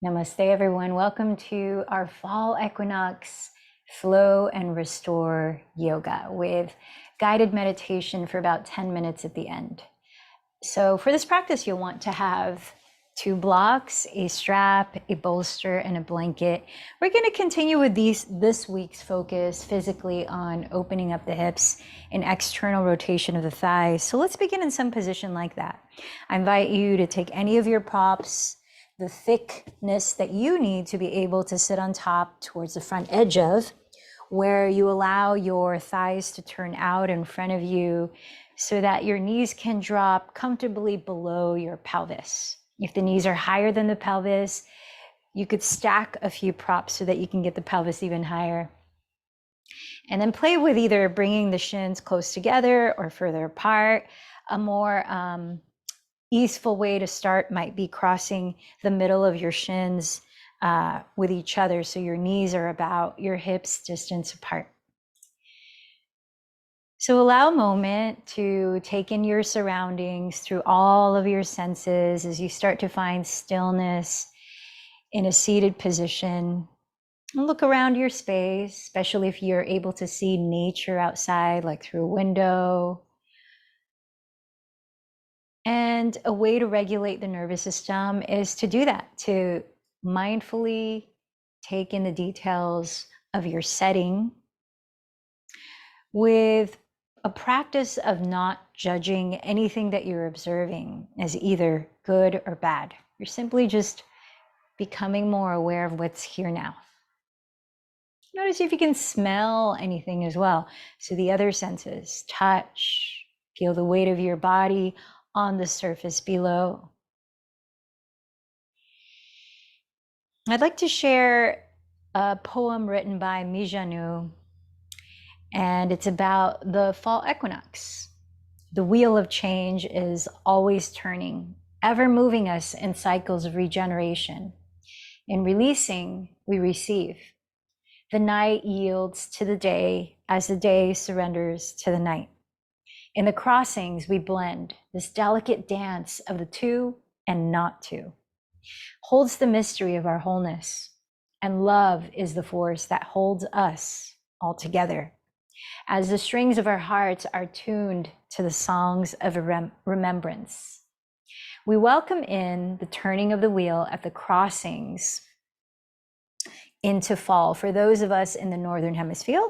Namaste, everyone. Welcome to our fall equinox flow and restore yoga with guided meditation for about 10 minutes at the end. So for this practice, you'll want to have 2 blocks, a strap, a bolster, and a blanket. We're going to continue with this week's focus physically on opening up the hips and external rotation of the thighs. So let's begin in some position like that. I invite you to take any of your props, the thickness that you need to be able to sit on top towards the front edge of, where you allow your thighs to turn out in front of you so that your knees can drop comfortably below your pelvis. If the knees are higher than the pelvis, you could stack a few props so that you can get the pelvis even higher. And then play with either bringing the shins close together or further apart. A more easeful way to start might be crossing the middle of your shins with each other, so your knees are about your hips distance apart. So allow a moment to take in your surroundings through all of your senses as you start to find stillness in a seated position. And look around your space, especially if you're able to see nature outside, like through a window. And a way to regulate the nervous system is to do that, to mindfully take in the details of your setting with a practice of not judging anything that you're observing as either good or bad. You're simply just becoming more aware of what's here now. Notice if you can smell anything as well. So the other senses, touch, feel the weight of your body on the surface below. I'd like to share a poem written by Mijanu, and it's about the fall equinox. The wheel of change is always turning, ever moving us in cycles of regeneration. In releasing, we receive. The night yields to the day as the day surrenders to the night. In the crossings, we blend. This delicate dance of the two and not two holds the mystery of our wholeness, and love is the force that holds us all together. As the strings of our hearts are tuned to the songs of remembrance, we welcome in the turning of the wheel at the crossings into fall for those of us in the Northern Hemisphere,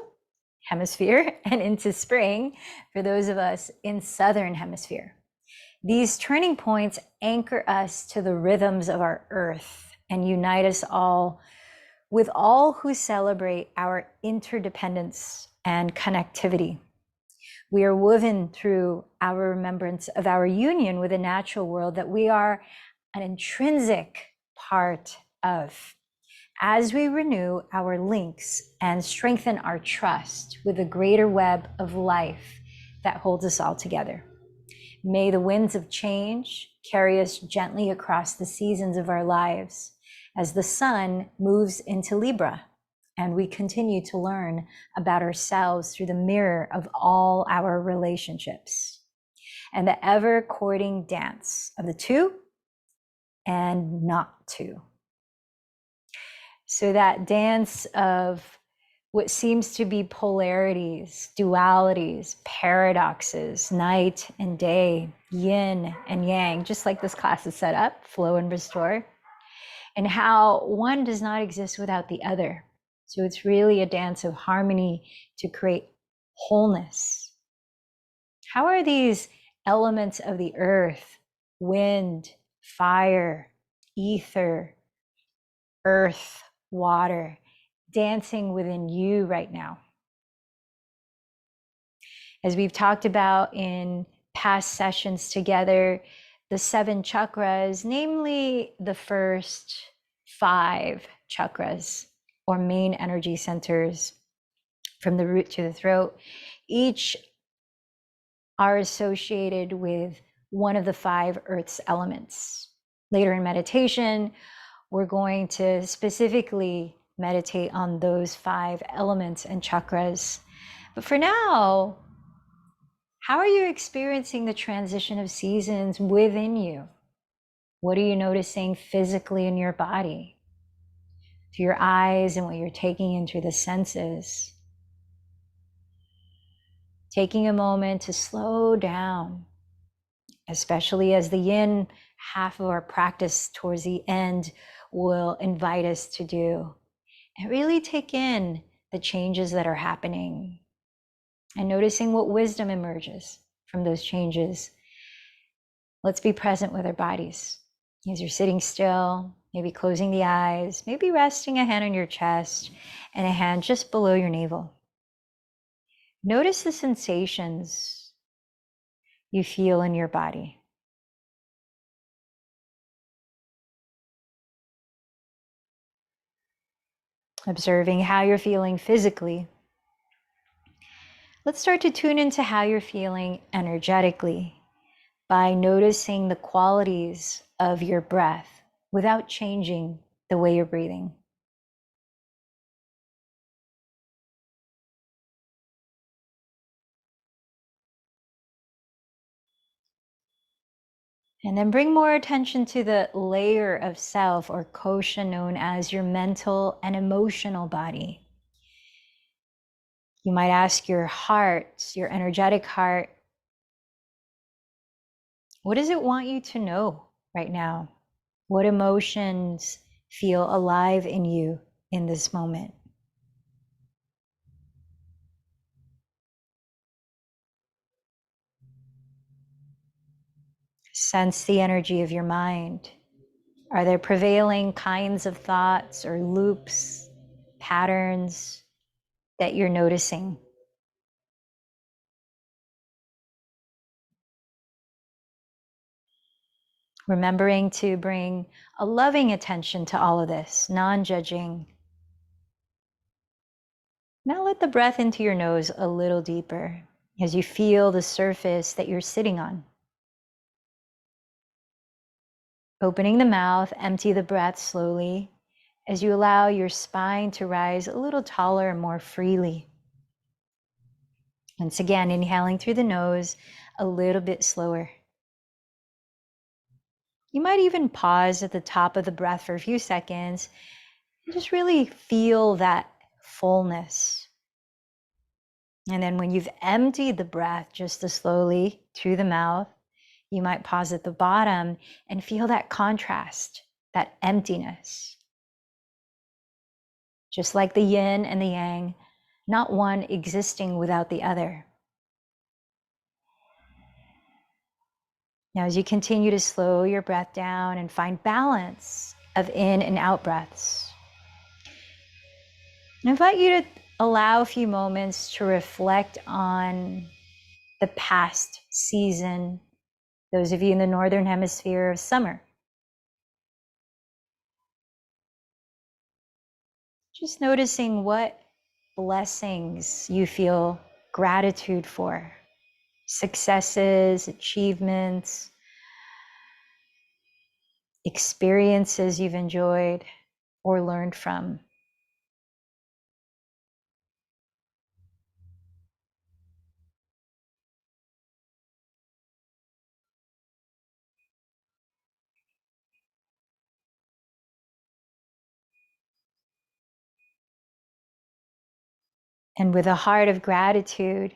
and into spring for those of us in Southern Hemisphere. These turning points anchor us to the rhythms of our earth and unite us all with all who celebrate our interdependence and connectivity. We are woven through our remembrance of our union with the natural world that we are an intrinsic part of. As we renew our links and strengthen our trust with the greater web of life that holds us all together. May the winds of change carry us gently across the seasons of our lives as the sun moves into Libra and we continue to learn about ourselves through the mirror of all our relationships and the ever courting dance of the two and not two. So that dance of what seems to be polarities, dualities, paradoxes, night and day, yin and yang, just like this class is set up, flow and restore, and how one does not exist without the other. So it's really a dance of harmony to create wholeness. How are these elements of the earth, wind, fire, ether, earth, water, dancing within you right now? As we've talked about in past sessions together, the 7 chakras, namely the first 5 chakras or main energy centers from the root to the throat, each are associated with one of the 5 Earth's elements. Later in meditation, we're going to specifically meditate on those 5 elements and chakras. But for now, how are you experiencing the transition of seasons within you? What are you noticing physically in your body? to your eyes and what you're taking in through the senses. Taking a moment to slow down, especially as the yin half of our practice towards the end will invite us to do. And really take in the changes that are happening and noticing what wisdom emerges from those changes. Let's be present with our bodies. As you're sitting still, maybe closing the eyes, maybe resting a hand on your chest and a hand just below your navel. Notice the sensations you feel in your body. Observing how you're feeling physically. Let's start to tune into how you're feeling energetically by noticing the qualities of your breath without changing the way you're breathing. And then bring more attention to the layer of self or kosha known as your mental and emotional body. You might ask your heart, your energetic heart, what does it want you to know right now? What emotions feel alive in you in this moment? Sense the energy of your mind. Are there prevailing kinds of thoughts or loops, patterns that you're noticing? Remembering to bring a loving attention to all of this, non-judging. Now let the breath into your nose a little deeper as you feel the surface that you're sitting on. Opening the mouth, empty the breath slowly as you allow your spine to rise a little taller and more freely. Once again, inhaling through the nose a little bit slower. You might even pause at the top of the breath for a few seconds and just really feel that fullness. And then when you've emptied the breath just as slowly through the mouth, you might pause at the bottom and feel that contrast, that emptiness. Just like the yin and the yang, not one existing without the other. Now, as you continue to slow your breath down and find balance of in and out breaths, I invite you to allow a few moments to reflect on the past season, those of you in the Northern Hemisphere of summer. Just noticing what blessings you feel gratitude for, successes, achievements, experiences you've enjoyed or learned from. And with a heart of gratitude,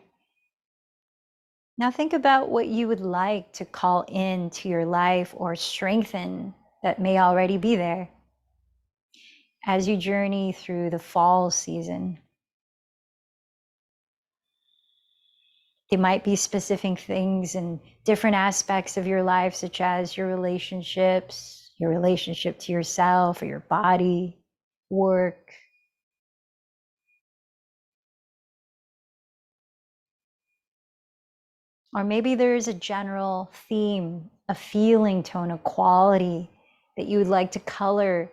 now think about what you would like to call into your life or strengthen that may already be there as you journey through the fall season. There might be specific things in different aspects of your life, such as your relationships, your relationship to yourself or your body, work. Or maybe there's a general theme, a feeling tone, a quality that you would like to color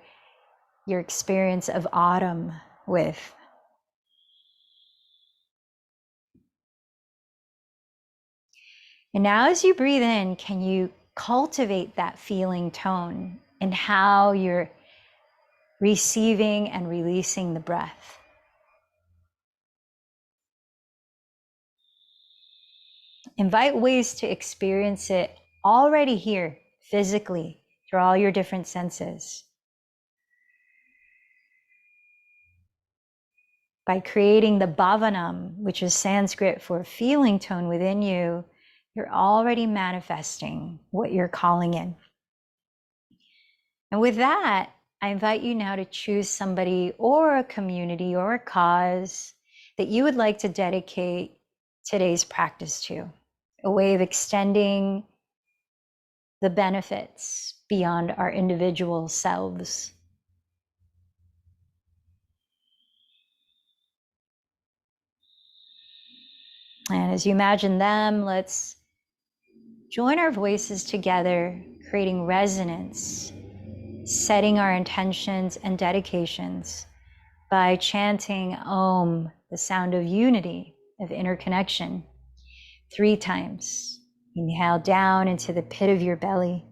your experience of autumn with. And now as you breathe in, can you cultivate that feeling tone and how you're receiving and releasing the breath? Invite ways to experience it already here, physically, through all your different senses. By creating the bhavanam, which is Sanskrit for feeling tone within you, you're already manifesting what you're calling in. And with that, I invite you now to choose somebody or a community or a cause that you would like to dedicate today's practice to, a way of extending the benefits beyond our individual selves. And as you imagine them, let's join our voices together, creating resonance, setting our intentions and dedications by chanting Om, the sound of unity, of interconnection, 3 times. Inhale down into the pit of your belly.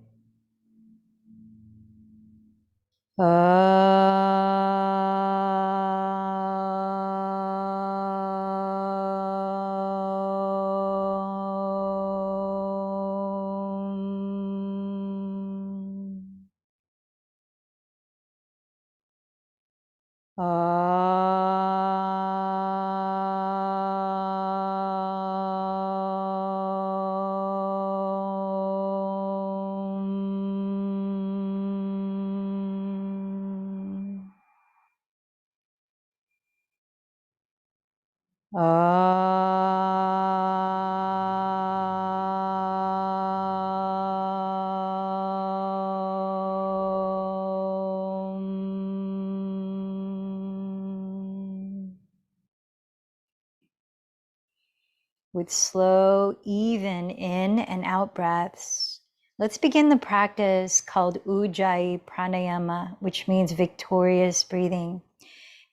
With slow, even in and out breaths, let's begin the practice called Ujjayi Pranayama, which means victorious breathing.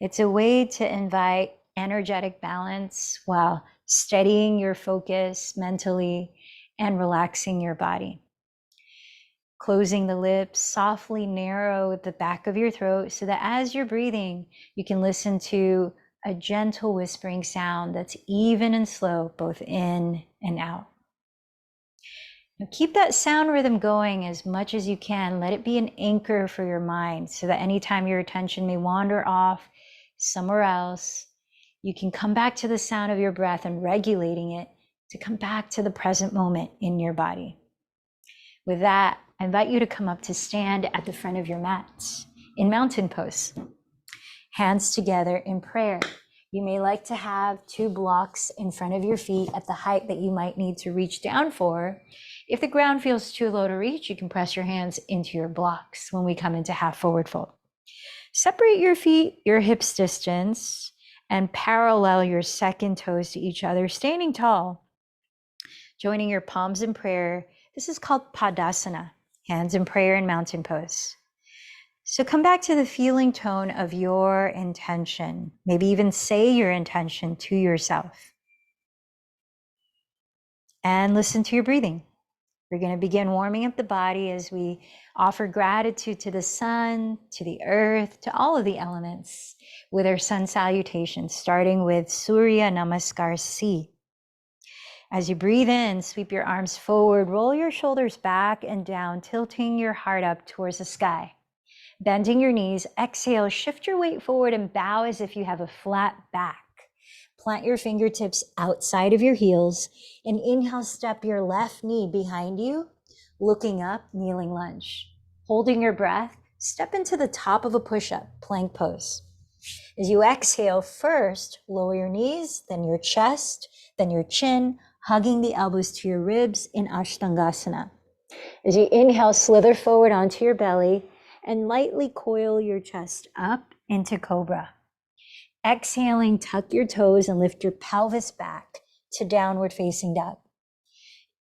It's a way to invite energetic balance while steadying your focus mentally and relaxing your body. Closing the lips, softly narrow the back of your throat so that as you're breathing, you can listen to a gentle whispering sound that's even and slow, both in and out. Now keep that sound rhythm going as much as you can. Let it be an anchor for your mind so that anytime your attention may wander off somewhere else, you can come back to the sound of your breath and regulating it to come back to the present moment in your body. With that, I invite you to come up to stand at the front of your mats in mountain pose. Hands together in prayer. You may like to have 2 blocks in front of your feet at the height that you might need to reach down for. If the ground feels too low to reach, you can press your hands into your blocks when we come into half forward fold. Separate your feet, your hips distance, and parallel your second toes to each other, standing tall, joining your palms in prayer. This is called Padasana, hands in prayer in mountain pose. So come back to the feeling tone of your intention. Maybe even say your intention to yourself. And listen to your breathing. We're going to begin warming up the body as we offer gratitude to the sun, to the earth, to all of the elements with our sun salutations, starting with Surya Namaskar C. As you breathe in, sweep your arms forward, roll your shoulders back and down, tilting your heart up towards the sky. Bending your knees, exhale, shift your weight forward and bow as if you have a flat back. Plant your fingertips outside of your heels and inhale, step your left knee behind you, looking up, kneeling lunge. Holding your breath, step into the top of a push-up, plank pose. As you exhale, first lower your knees, then your chest, then your chin, hugging the elbows to your ribs in Ashtangasana. As you inhale, slither forward onto your belly and lightly coil your chest up into Cobra. Exhaling, tuck your toes and lift your pelvis back to downward facing dog.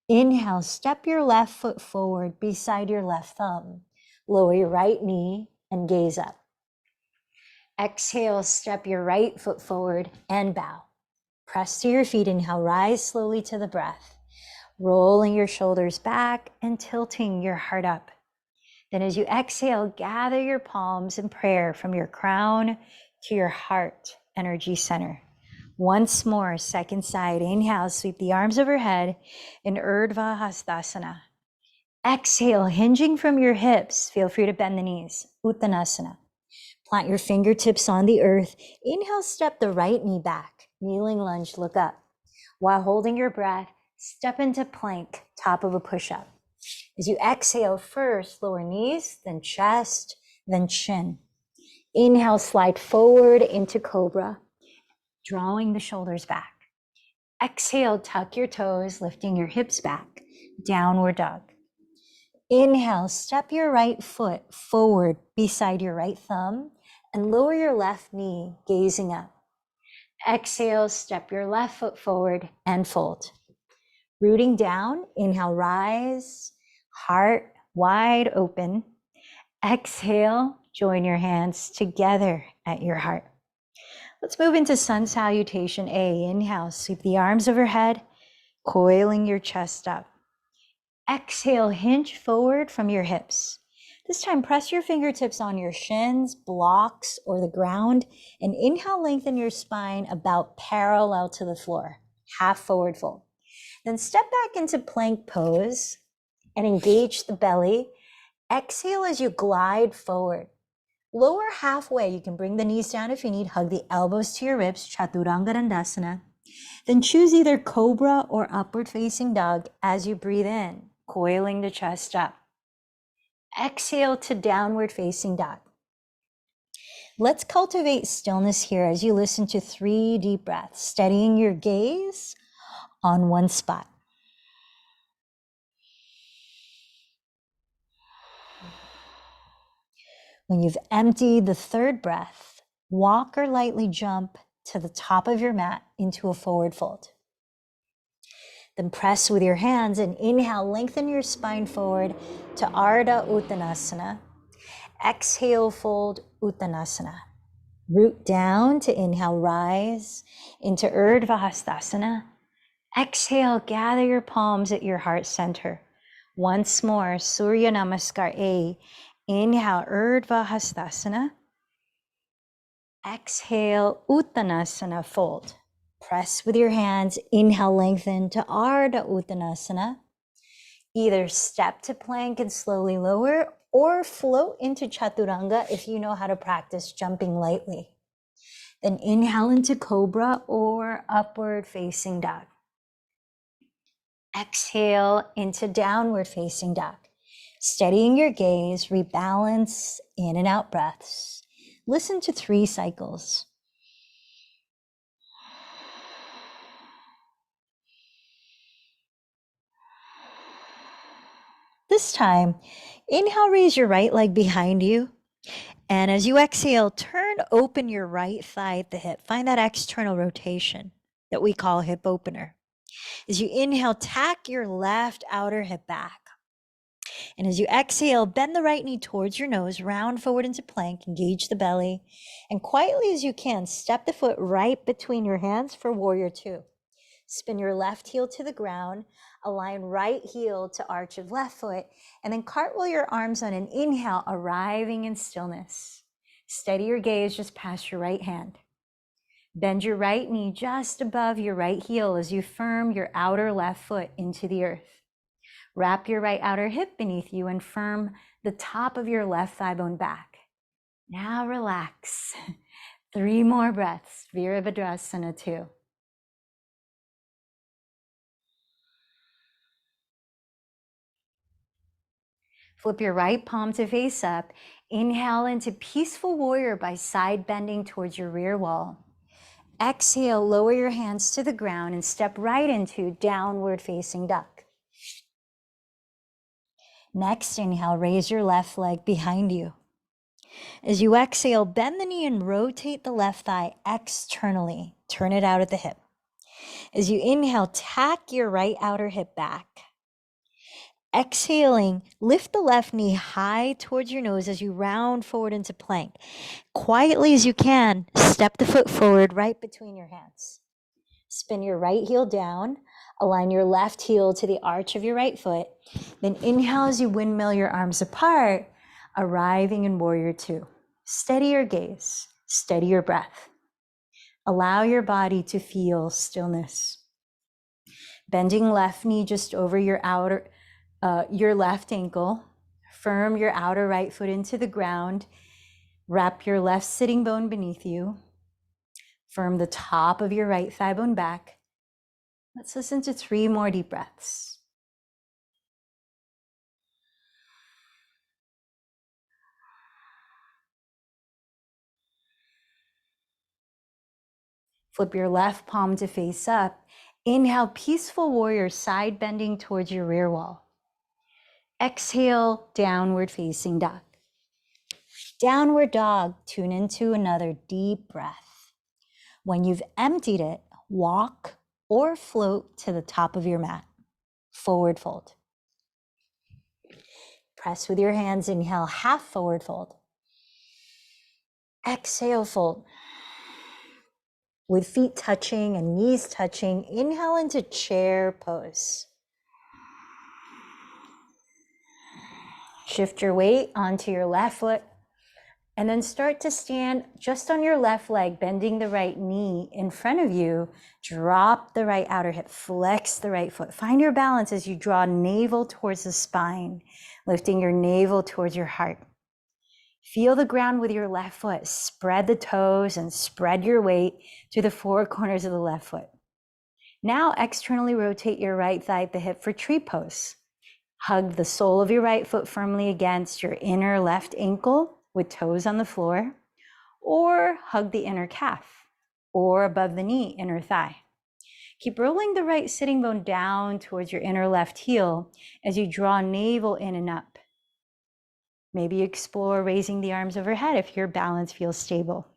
Inhale, step your left foot forward beside your left thumb. Lower your right knee and gaze up. Exhale, step your right foot forward and bow. Press to your feet, inhale, rise slowly to the breath. Rolling your shoulders back and tilting your heart up. Then as you exhale, gather your palms in prayer from your crown to your heart energy center. Once more, second side. Inhale, sweep the arms overhead in Urdhva Hastasana. Exhale, hinging from your hips. Feel free to bend the knees. Uttanasana. Plant your fingertips on the earth. Inhale, step the right knee back. Kneeling lunge, look up. While holding your breath, step into plank, top of a push-up. As you exhale, first lower knees, then chest, then chin. Inhale, slide forward into cobra, drawing the shoulders back. Exhale, tuck your toes, lifting your hips back, downward dog. Inhale, step your right foot forward beside your right thumb and lower your left knee, gazing up. Exhale, step your left foot forward and fold. Rooting down, inhale, rise, heart wide open. Exhale, join your hands together at your heart. Let's move into sun salutation A. Inhale, sweep the arms overhead, coiling your chest up. Exhale, hinge forward from your hips. This time, press your fingertips on your shins, blocks, or the ground, and inhale, lengthen your spine about parallel to the floor, half forward fold. Then step back into plank pose and engage the belly. Exhale as you glide forward. Lower halfway, you can bring the knees down if you need, hug the elbows to your ribs, Chaturanga Dandasana. Then choose either cobra or upward facing dog as you breathe in, coiling the chest up. Exhale to downward facing dog. Let's cultivate stillness here as you listen to 3 deep breaths, steadying your gaze on one spot. When you've emptied the 3rd breath, walk or lightly jump to the top of your mat into a forward fold. Then press with your hands and inhale, lengthen your spine forward to Ardha Uttanasana. Exhale, fold Uttanasana. Root down to inhale, rise into Urdhva Hastasana. Exhale, gather your palms at your heart center. Once more, Surya Namaskar A. Inhale, Urdhva Hastasana. Exhale, Uttanasana, fold. Press with your hands, inhale, lengthen to Ardha Uttanasana. Either step to plank and slowly lower or float into Chaturanga if you know how to practice jumping lightly. Then inhale into Cobra or upward facing dog. Exhale into downward facing dog. Steadying your gaze, rebalance in and out breaths. Listen to 3 cycles. This time, inhale, raise your right leg behind you. And as you exhale, turn open your right thigh at the hip. Find that external rotation that we call hip opener. As you inhale, tack your left outer hip back. And as you exhale, bend the right knee towards your nose, round forward into plank, engage the belly. And quietly as you can, step the foot right between your hands for warrior 2. Spin your left heel to the ground, align right heel to arch of left foot, and then cartwheel your arms on an inhale, arriving in stillness. Steady your gaze just past your right hand. Bend your right knee just above your right heel as you firm your outer left foot into the earth. Wrap your right outer hip beneath you and firm the top of your left thigh bone back. Now relax. 3 more breaths, Virabhadrasana 2. Flip your right palm to face up. Inhale into peaceful warrior by side bending towards your rear wall. Exhale, lower your hands to the ground and step right into downward facing duck. Next, inhale, raise your left leg behind you. As you exhale, bend the knee and rotate the left thigh externally. Turn it out at the hip. As you inhale, tack your right outer hip back. Exhaling, lift the left knee high towards your nose as you round forward into plank. Quietly as you can, step the foot forward right between your hands. Spin your right heel down, align your left heel to the arch of your right foot. Then inhale as you windmill your arms apart, arriving in warrior 2. Steady your gaze, steady your breath. Allow your body to feel stillness. Bending left knee just over your left ankle. Firm your outer right foot into the ground. Wrap your left sitting bone beneath you. Firm the top of your right thigh bone back. Let's listen to 3 more deep breaths. Flip your left palm to face up. Inhale, peaceful warrior, side bending towards your rear wall. Exhale, downward facing dog. Downward dog, tune into another deep breath. When you've emptied it, walk or float to the top of your mat. Forward fold. Press with your hands, inhale, half forward fold. Exhale, fold. With feet touching and knees touching, inhale into chair pose. Shift your weight onto your left foot and then start to stand just on your left leg, bending the right knee in front of you. Drop the right outer hip, flex the right foot. Find your balance as you draw navel towards the spine, lifting your navel towards your heart. Feel the ground with your left foot. Spread the toes and spread your weight through the 4 corners of the left foot. Now externally rotate your right thigh at the hip for tree pose. Hug the sole of your right foot firmly against your inner left ankle with toes on the floor, or hug the inner calf, or above the knee, inner thigh. Keep rolling the right sitting bone down towards your inner left heel as you draw navel in and up. Maybe explore raising the arms overhead if your balance feels stable.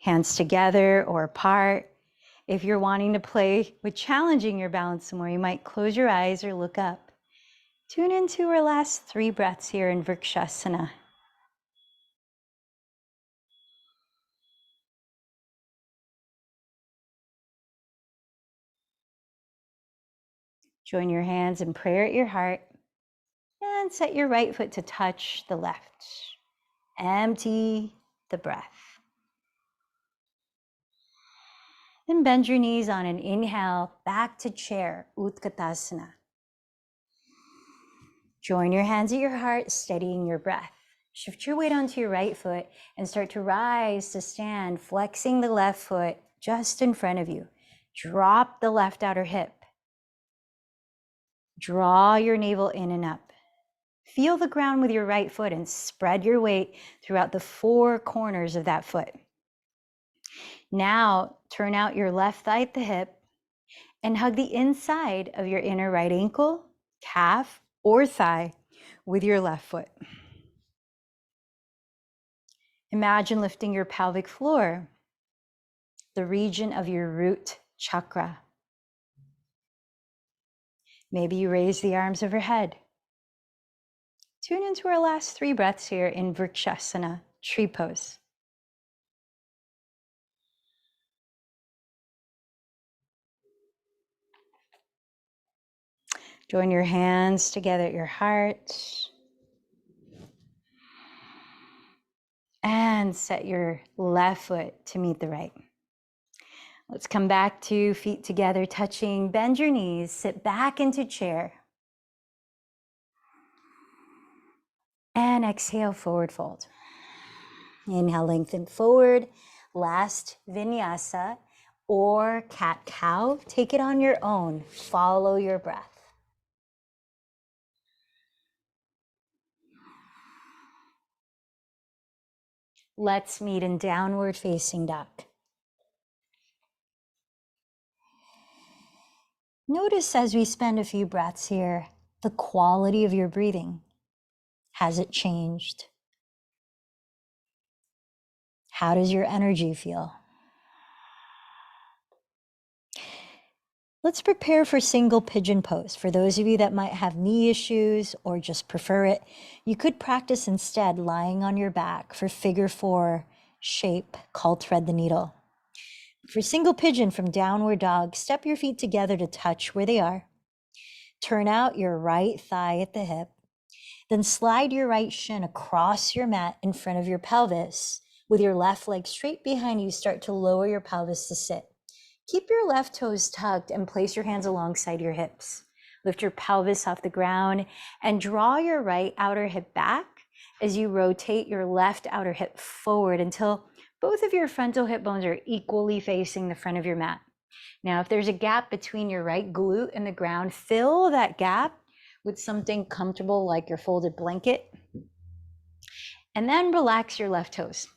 Hands together or apart. If you're wanting to play with challenging your balance some more, you might close your eyes or look up. Tune into our last 3 breaths here in Vrikshasana. Join your hands in prayer at your heart and set your right foot to touch the left. Empty the breath. Then bend your knees on an inhale, back to chair, Utkatasana. Join your hands at your heart, steadying your breath. Shift your weight onto your right foot and start to rise to stand, flexing the left foot just in front of you. Drop the left outer hip. Draw your navel in and up. Feel the ground with your right foot and spread your weight throughout the 4 corners of that foot. Now turn out your left thigh at the hip and hug the inside of your inner right ankle, calf, or thigh with your left foot. Imagine lifting your pelvic floor, the region of your root chakra. Maybe you raise the arms overhead. Tune into our last 3 breaths here in Vrikshasana, tree pose. Join your hands together at your heart. And set your left foot to meet the right. Let's come back to feet together, touching. Bend your knees, sit back into chair. And exhale, forward fold. Inhale, lengthen forward. Last vinyasa or cat-cow. Take it on your own. Follow your breath. Let's meet in downward facing dog. Notice as we spend a few breaths here, the quality of your breathing. Has it changed? How does your energy feel? Let's prepare for single pigeon pose. For those of you that might have knee issues or just prefer it, you could practice instead lying on your back for figure 4 shape called thread the needle. For single pigeon from downward dog, step your feet together to touch where they are. Turn out your right thigh at the hip. Then slide your right shin across your mat in front of your pelvis. With your left leg straight behind you, start to lower your pelvis to sit. Keep your left toes tucked and place your hands alongside your hips. Lift your pelvis off the ground and draw your right outer hip back as you rotate your left outer hip forward until both of your frontal hip bones are equally facing the front of your mat. Now, if there's a gap between your right glute and the ground, fill that gap with something comfortable like your folded blanket, and then relax your left toes.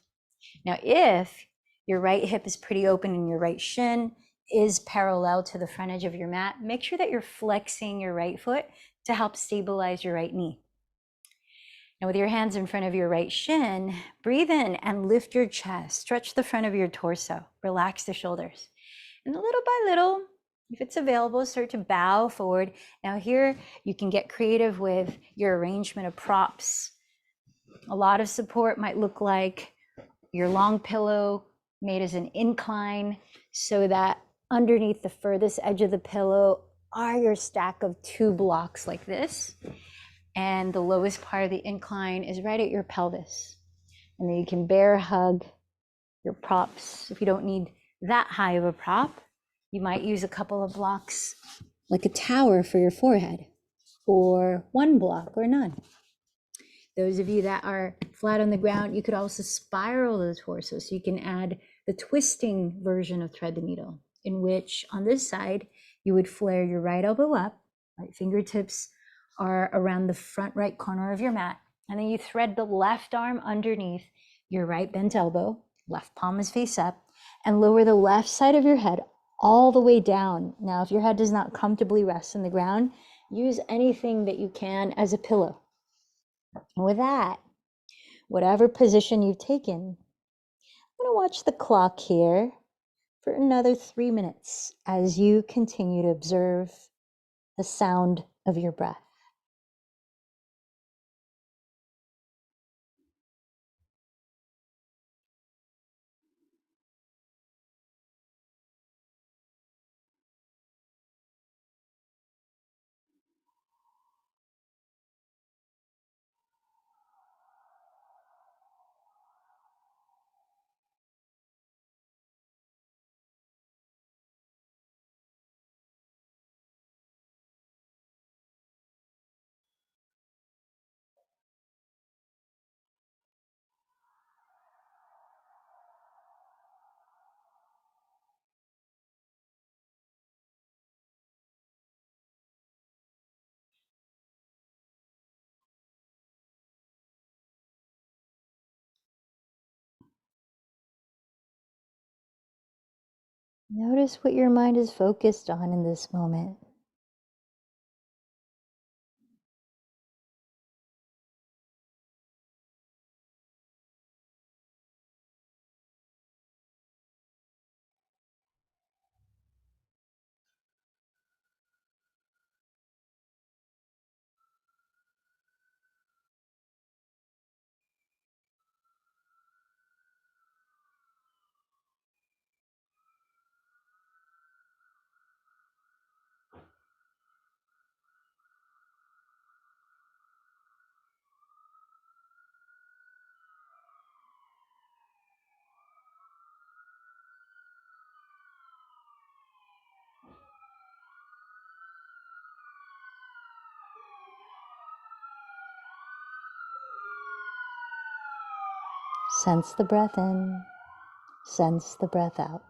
Now, if your right hip is pretty open and your right shin is parallel to the front edge of your mat, make sure that you're flexing your right foot to help stabilize your right knee. Now, with your hands in front of your right shin, breathe in and lift your chest, stretch the front of your torso, relax the shoulders. And little by little, if it's available, start to bow forward. Now here, you can get creative with your arrangement of props. A lot of support might look like your long pillow made as an incline so that underneath the furthest edge of the pillow are your stack of 2 blocks like this. And the lowest part of the incline is right at your pelvis. And then you can bear hug your props. If you don't need that high of a prop, you might use a couple of blocks like a tower for your forehead, or 1 block or none. Those of you that are flat on the ground, you could also spiral the torso. So you can add the twisting version of thread the needle, in which on this side, you would flare your right elbow up, right fingertips are around the front right corner of your mat. And then you thread the left arm underneath your right bent elbow, left palm is face up, and lower the left side of your head all the way down. Now, if your head does not comfortably rest on the ground, use anything that you can as a pillow. And with that, whatever position you've taken, I'm going to watch the clock here for another 3 minutes as you continue to observe the sound of your breath. Notice what your mind is focused on in this moment. Sense the breath in, sense the breath out.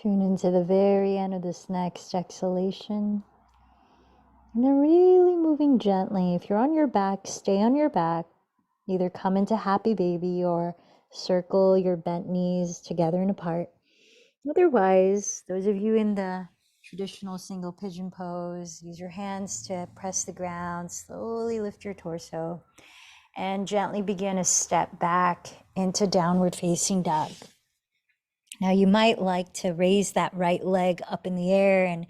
Tune into the very end of this next exhalation. And then really moving gently. If you're on your back, stay on your back. Either come into happy baby or circle your bent knees together and apart. Otherwise, those of you in the traditional single pigeon pose, use your hands to press the ground, slowly lift your torso, and gently begin a step back into downward facing dog. Now you might like to raise that right leg up in the air and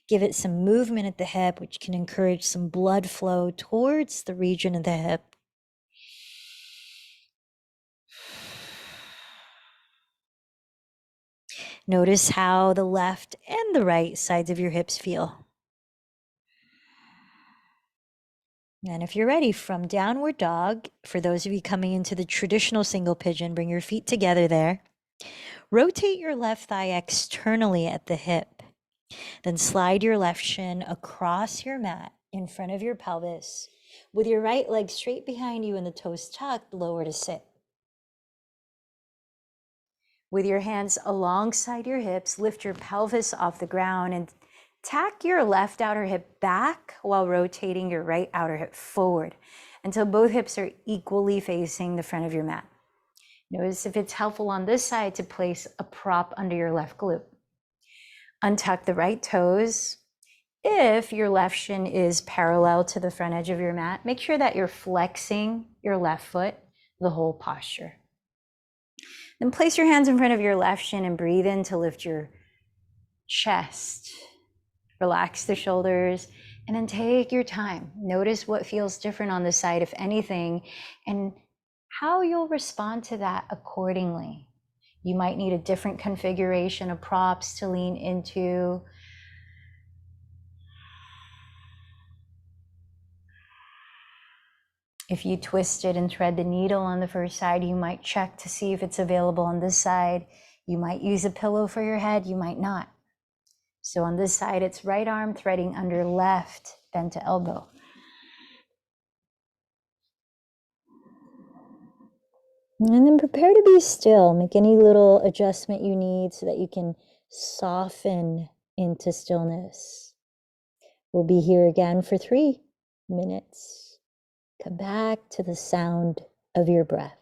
give it some movement at the hip, which can encourage some blood flow towards the region of the hip. Notice how the left and the right sides of your hips feel. And if you're ready, from downward dog, for those of you coming into the traditional single pigeon, bring your feet together there. Rotate your left thigh externally at the hip. Then slide your left shin across your mat in front of your pelvis, with your right leg straight behind you and the toes tucked, lower to sit. With your hands alongside your hips, lift your pelvis off the ground and tack your left outer hip back while rotating your right outer hip forward until both hips are equally facing the front of your mat. Notice if it's helpful on this side to place a prop under your left glute. Untuck the right toes. If your left shin is parallel to the front edge of your mat, make sure that you're flexing your left foot the whole posture. Then place your hands in front of your left shin and breathe in to lift your chest. Relax the shoulders and then take your time. Notice what feels different on this side, if anything, and how you'll respond to that accordingly. You might need a different configuration of props to lean into. If you twisted and thread the needle on the first side, you might check to see if it's available on this side. You might use a pillow for your head, you might not. So on this side, it's right arm threading under left, bent to elbow. And then prepare to be still. Make any little adjustment you need so that you can soften into stillness. We'll be here again for 3 minutes. Come back to the sound of your breath.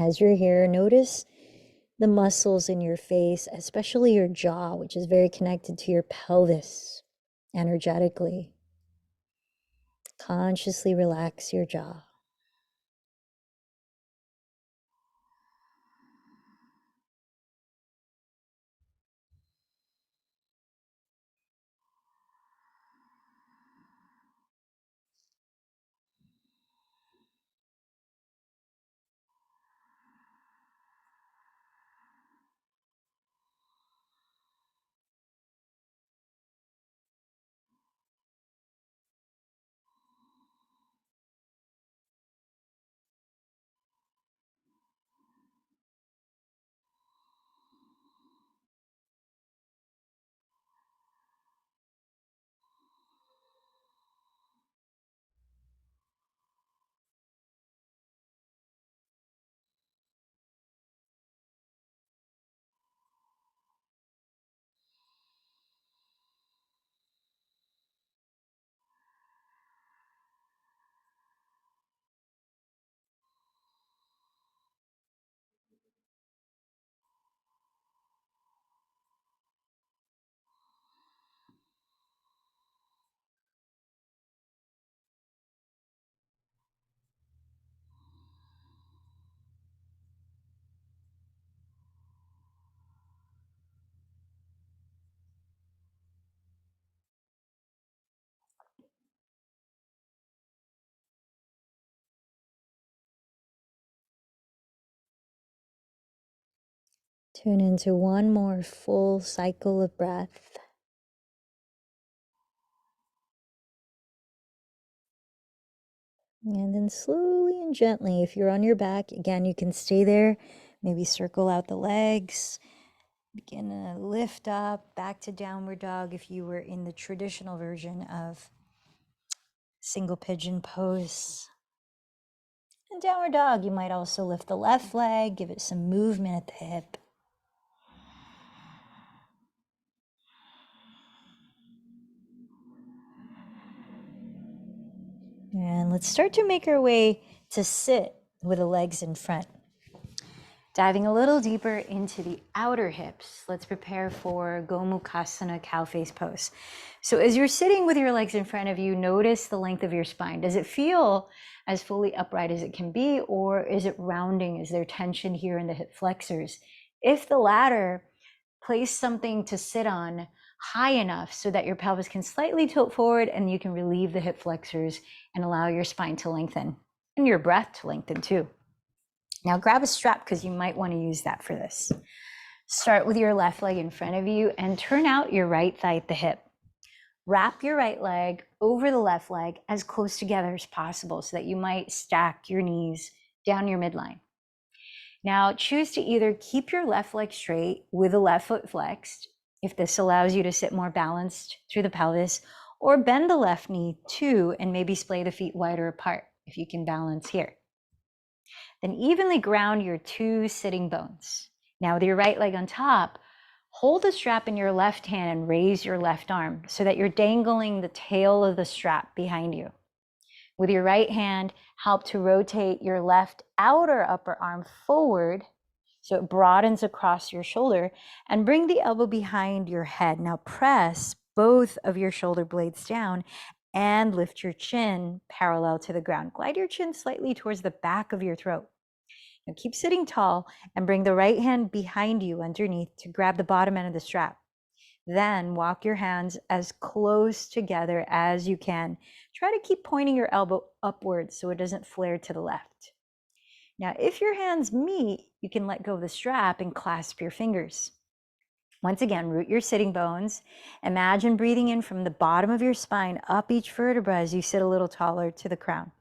As you're here, notice the muscles in your face, especially your jaw, which is very connected to your pelvis energetically. Consciously relax your jaw. Tune into one more full cycle of breath. And then slowly and gently, if you're on your back, again, you can stay there, maybe circle out the legs, begin to lift up back to downward dog if you were in the traditional version of single pigeon pose. And downward dog, you might also lift the left leg, give it some movement at the hip. And let's start to make our way to sit with the legs in front. Diving a little deeper into the outer hips, let's prepare for Gomukhasana cow face pose. So as you're sitting with your legs in front of you, notice the length of your spine. Does it feel as fully upright as it can be, or is it rounding? Is there tension here in the hip flexors? If the latter, place something to sit on high enough so that your pelvis can slightly tilt forward and you can relieve the hip flexors and allow your spine to lengthen and your breath to lengthen too. Now grab a strap because you might want to use that for this. Start with your left leg in front of you and turn out your right thigh at the hip. Wrap your right leg over the left leg as close together as possible so that you might stack your knees down your midline. Now choose to either keep your left leg straight with the left foot flexed, if this allows you to sit more balanced through the pelvis, or bend the left knee too and maybe splay the feet wider apart if you can balance here. Then evenly ground your two sitting bones. Now with your right leg on top, hold the strap in your left hand and raise your left arm so that you're dangling the tail of the strap behind you. With your right hand, help to rotate your left outer upper arm forward so it broadens across your shoulder, and bring the elbow behind your head. Now press both of your shoulder blades down and lift your chin parallel to the ground. Glide your chin slightly towards the back of your throat. Now keep sitting tall and bring the right hand behind you underneath to grab the bottom end of the strap. Then walk your hands as close together as you can. Try to keep pointing your elbow upwards so it doesn't flare to the left. Now, if your hands meet, you can let go of the strap and clasp your fingers. Once again, root your sitting bones. Imagine breathing in from the bottom of your spine up each vertebra as you sit a little taller to the crown.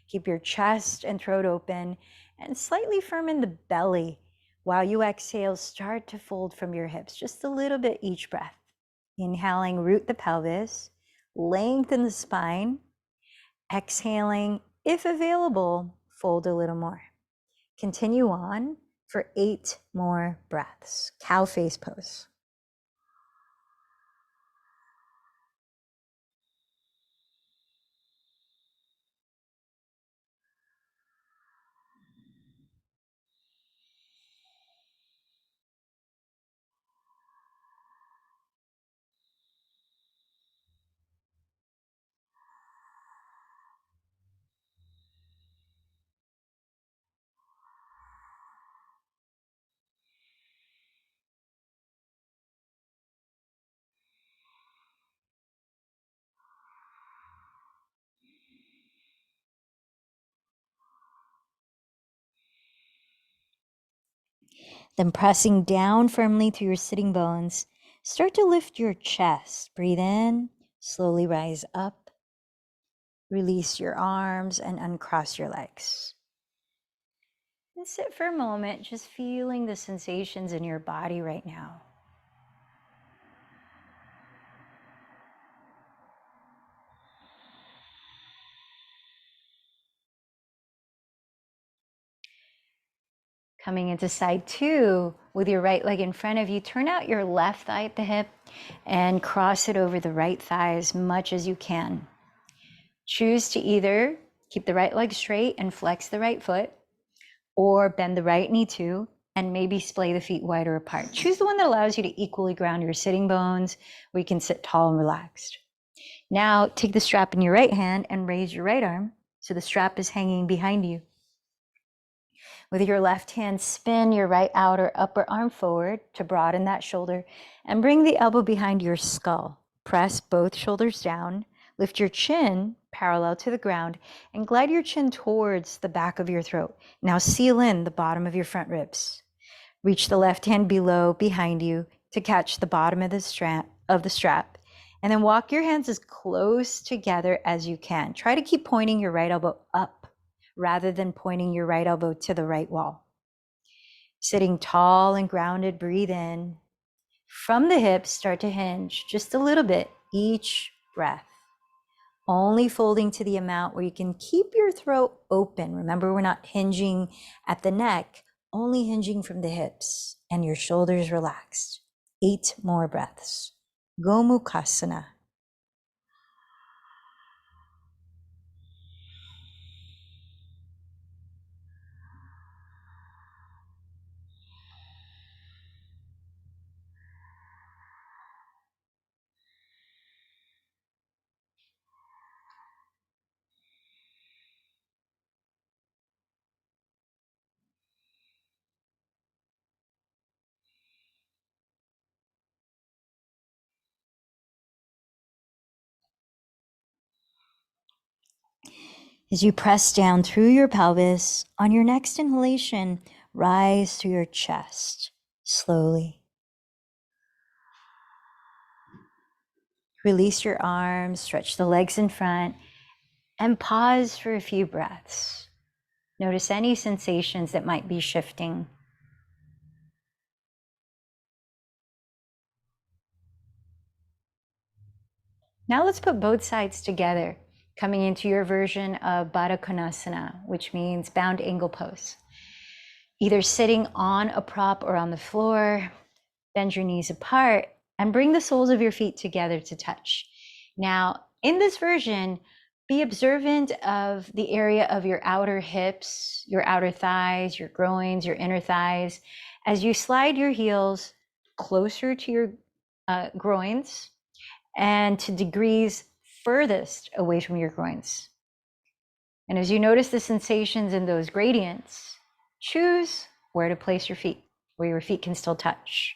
Keep your chest and throat open and slightly firm in the belly. While you exhale, start to fold from your hips, just a little bit each breath. Inhaling, root the pelvis, lengthen the spine. Exhaling, if available, fold a little more. Continue on for 8 more breaths. Cow face pose. Then pressing down firmly through your sitting bones, start to lift your chest. Breathe in, slowly rise up. Release your arms and uncross your legs. And sit for a moment, just feeling the sensations in your body right now. Coming into side 2, with your right leg in front of you, turn out your left thigh at the hip and cross it over the right thigh as much as you can. Choose to either keep the right leg straight and flex the right foot, or bend the right knee too, and maybe splay the feet wider apart. Choose the one that allows you to equally ground your sitting bones, where you can sit tall and relaxed. Now take the strap in your right hand and raise your right arm so the strap is hanging behind you. With your left hand, spin your right outer upper arm forward to broaden that shoulder and bring the elbow behind your skull. Press both shoulders down, lift your chin parallel to the ground, and glide your chin towards the back of your throat. Now seal in the bottom of your front ribs. Reach the left hand below behind you to catch the bottom of the strap. And then walk your hands as close together as you can. Try to keep pointing your right elbow up rather than pointing your right elbow to the right wall. Sitting tall and grounded, breathe in. From the hips, start to hinge just a little bit each breath. Only folding to the amount where you can keep your throat open. Remember, we're not hinging at the neck, only hinging from the hips and your shoulders relaxed. 8 more breaths. Gomukhasana. As you press down through your pelvis, on your next inhalation, rise through your chest slowly. Release your arms, stretch the legs in front, and pause for a few breaths. Notice any sensations that might be shifting. Now let's put both sides together, coming into your version of Baddha Konasana, which means bound angle pose. Either sitting on a prop or on the floor, bend your knees apart and bring the soles of your feet together to touch. Now, in this version, be observant of the area of your outer hips, your outer thighs, your groins, your inner thighs, as you slide your heels closer to your groins and to degrees furthest away from your groins. And as you notice the sensations in those gradients, choose where to place your feet, where your feet can still touch.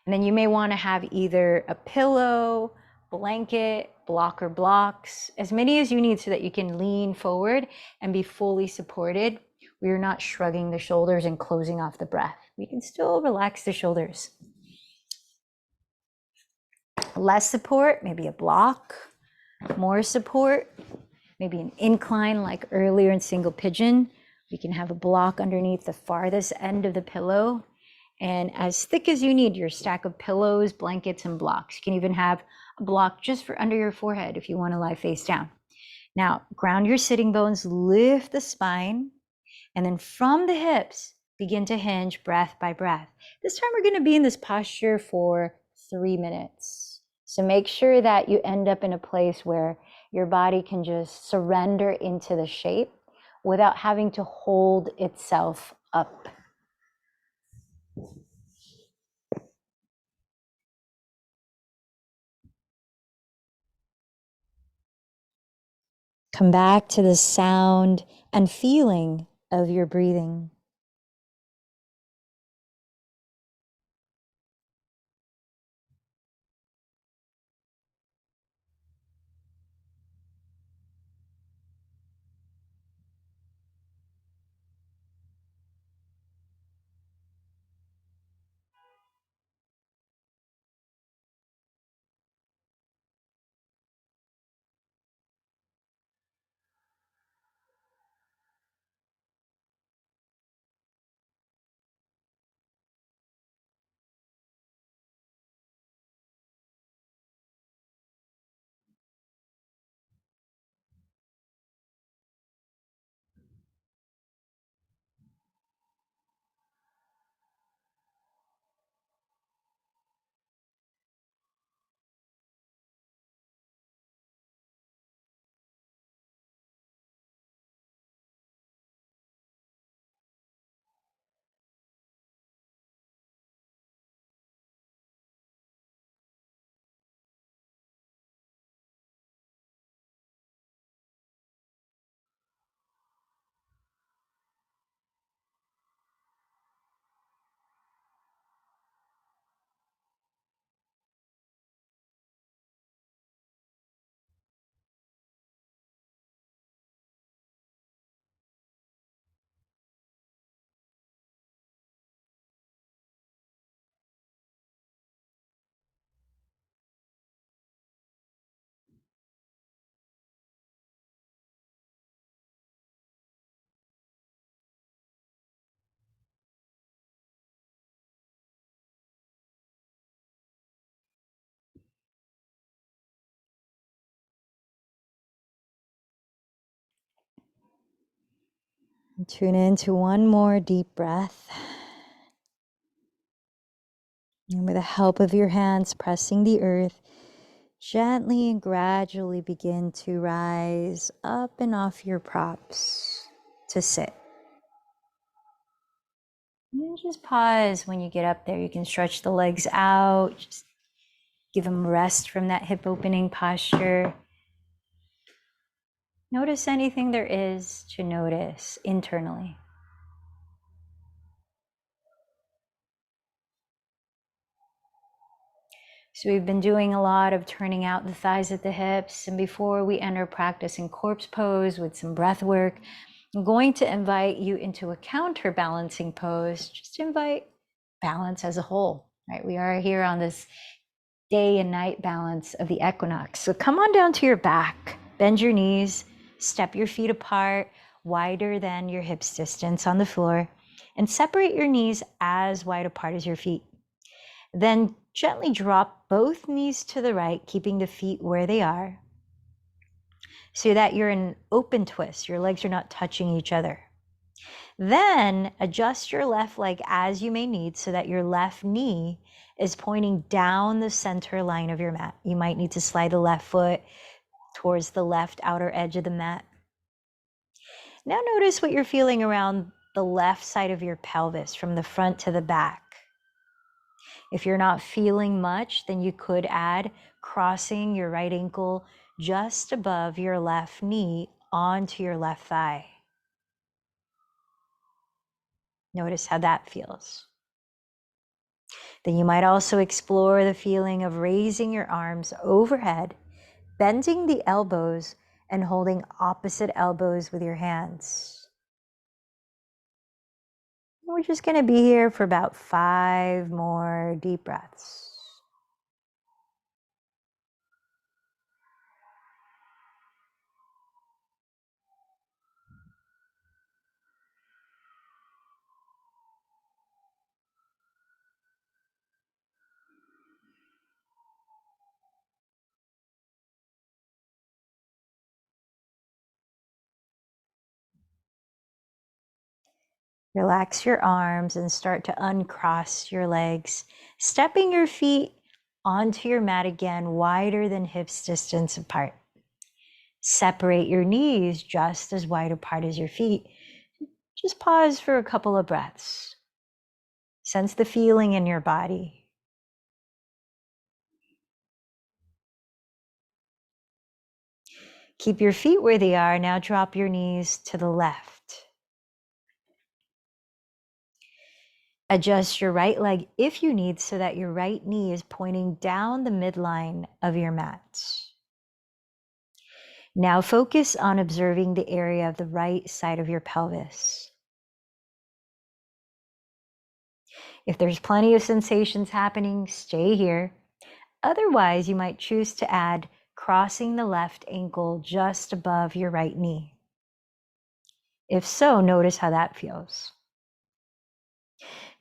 And then you may want to have either a pillow, blanket, blocker blocks, as many as you need so that you can lean forward and be fully supported. We're not shrugging the shoulders and closing off the breath. We can still relax the shoulders. Less support, maybe a block. More support, maybe an incline like earlier in single pigeon. We can have a block underneath the farthest end of the pillow. And as thick as you need, your stack of pillows, blankets, and blocks. You can even have a block just for under your forehead if you want to lie face down. Now, ground your sitting bones, lift the spine, and then from the hips, begin to hinge breath by breath. This time we're going to be in this posture for 3 minutes. So make sure that you end up in a place where your body can just surrender into the shape without having to hold itself up. Come back to the sound and feeling of your breathing. Tune into one more deep breath. And with the help of your hands pressing the earth, gently and gradually begin to rise up and off your props to sit. And just pause when you get up there. You can stretch the legs out, just give them rest from that hip opening posture. Notice anything there is to notice internally. So we've been doing a lot of turning out the thighs at the hips. And before we enter practice in corpse pose with some breath work, I'm going to invite you into a counterbalancing pose, just to invite balance as a whole, right? We are here on this day and night balance of the equinox. So come on down to your back, bend your knees, step your feet apart, wider than your hips distance on the floor, and separate your knees as wide apart as your feet. Then gently drop both knees to the right, keeping the feet where they are, so that you're in an open twist. Your legs are not touching each other. Then adjust your left leg as you may need so that your left knee is pointing down the center line of your mat. You might need to slide the left foot towards the left outer edge of the mat. Now notice what you're feeling around the left side of your pelvis from the front to the back. If you're not feeling much, then you could add crossing your right ankle just above your left knee onto your left thigh. Notice how that feels. Then you might also explore the feeling of raising your arms overhead, bending the elbows, and holding opposite elbows with your hands. We're just going to be here for about 5 more deep breaths. Relax your arms and start to uncross your legs, stepping your feet onto your mat again, wider than hips distance apart. Separate your knees just as wide apart as your feet. Just pause for a couple of breaths. Sense the feeling in your body. Keep your feet where they are. Now drop your knees to the left. Adjust your right leg if you need so that your right knee is pointing down the midline of your mat. Now focus on observing the area of the right side of your pelvis. If there's plenty of sensations happening, stay here. Otherwise, you might choose to add crossing the left ankle just above your right knee. If so, notice how that feels.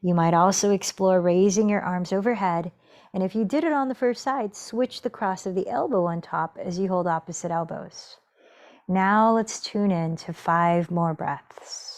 You might also explore raising your arms overhead. And if you did it on the first side, switch the cross of the elbow on top as you hold opposite elbows. Now let's tune in to 5 more breaths.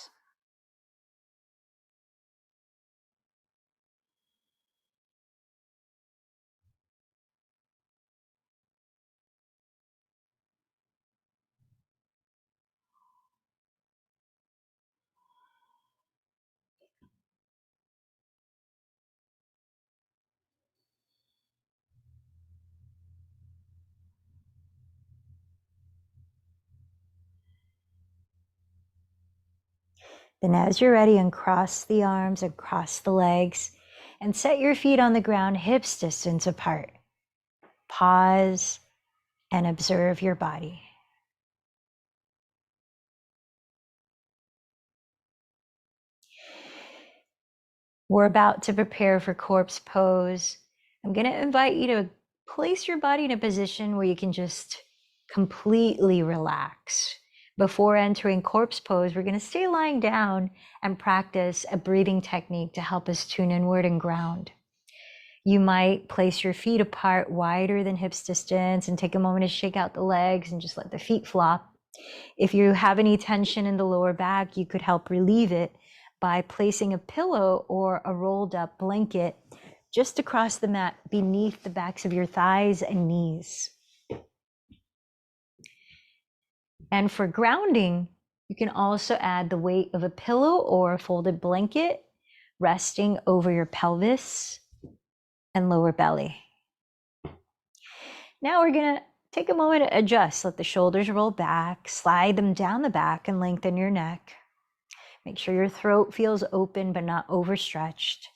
Then as you're ready, uncross the arms, across the legs, and set your feet on the ground, hips distance apart. Pause and observe your body. We're about to prepare for corpse pose. I'm going to invite you to place your body in a position where you can just completely relax. Before entering corpse pose, we're going to stay lying down and practice a breathing technique to help us tune inward and ground. You might place your feet apart wider than hips distance and take a moment to shake out the legs and just let the feet flop. If you have any tension in the lower back, you could help relieve it by placing a pillow or a rolled up blanket just across the mat beneath the backs of your thighs and knees. And for grounding, you can also add the weight of a pillow or a folded blanket resting over your pelvis and lower belly. Now we're going to take a moment to adjust. Let the shoulders roll back, slide them down the back and lengthen your neck. Make sure your throat feels open but not overstretched.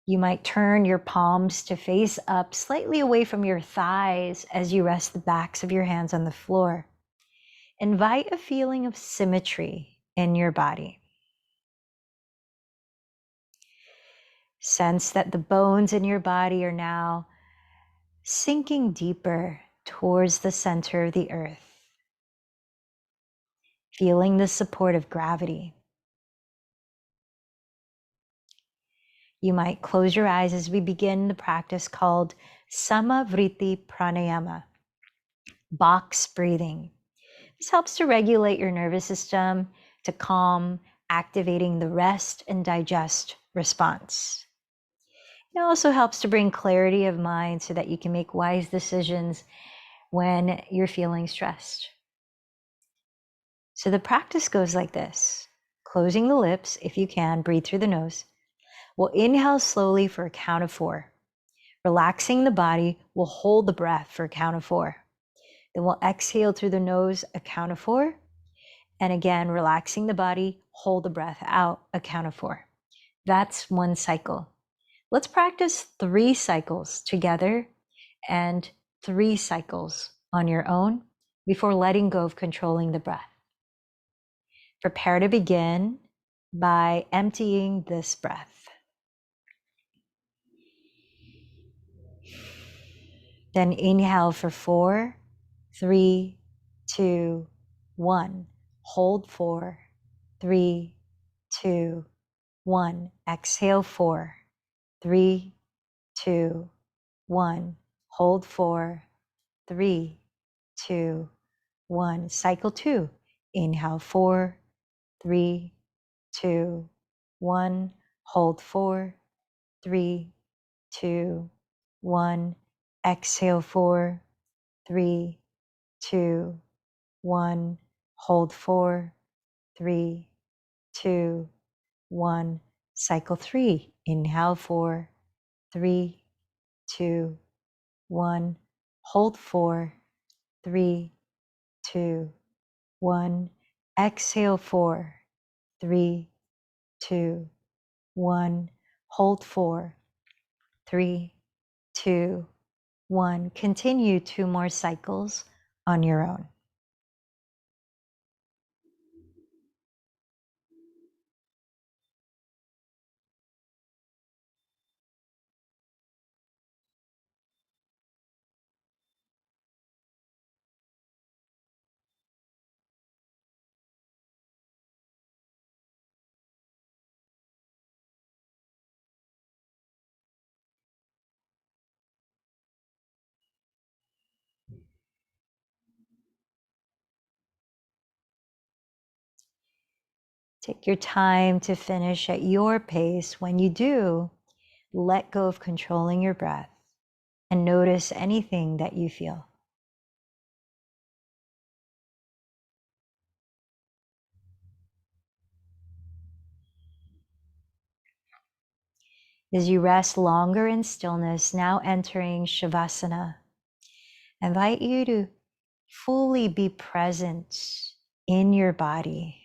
You might turn your palms to face up slightly away from your thighs as you rest the backs of your hands on the floor. Invite a feeling of symmetry in your body. Sense that the bones in your body are now sinking deeper towards the center of the earth, feeling the support of gravity. You might close your eyes as we begin the practice called Samavriti Pranayama, box breathing. This helps to regulate your nervous system, to calm, activating the rest and digest response. It also helps to bring clarity of mind so that you can make wise decisions when you're feeling stressed. So the practice goes like this. Closing the lips, if you can, breathe through the nose. We'll inhale slowly for a count of 4. Relaxing the body, we'll hold the breath for a count of 4. Then we'll exhale through the nose, a count of 4. And again, relaxing the body, hold the breath out, a count of 4. That's one cycle. Let's practice 3 cycles together and 3 cycles on your own before letting go of controlling the breath. Prepare to begin by emptying this breath. Then inhale for 4, 3, 2, 1. Hold 4, 3, 2, 1. Exhale 4, 3, 2, 1. Hold 4, 3, 2, 1. Cycle 2. Inhale 4, 3, 2, 1. Hold 4, 3, 2, 1. Exhale 4, 3, 2, 1. Hold 4, 3, 2, 1. Cycle 3. Inhale 4, 3, 2, 1. Hold 4, 3, 2, 1. Exhale 4, 3, 2, 1. Hold 4, 3, 2, 1. Continue 2 more cycles on your own. Take your time to finish at your pace. When you do, let go of controlling your breath and notice anything that you feel. As you rest longer in stillness, now entering Shavasana, I invite you to fully be present in your body.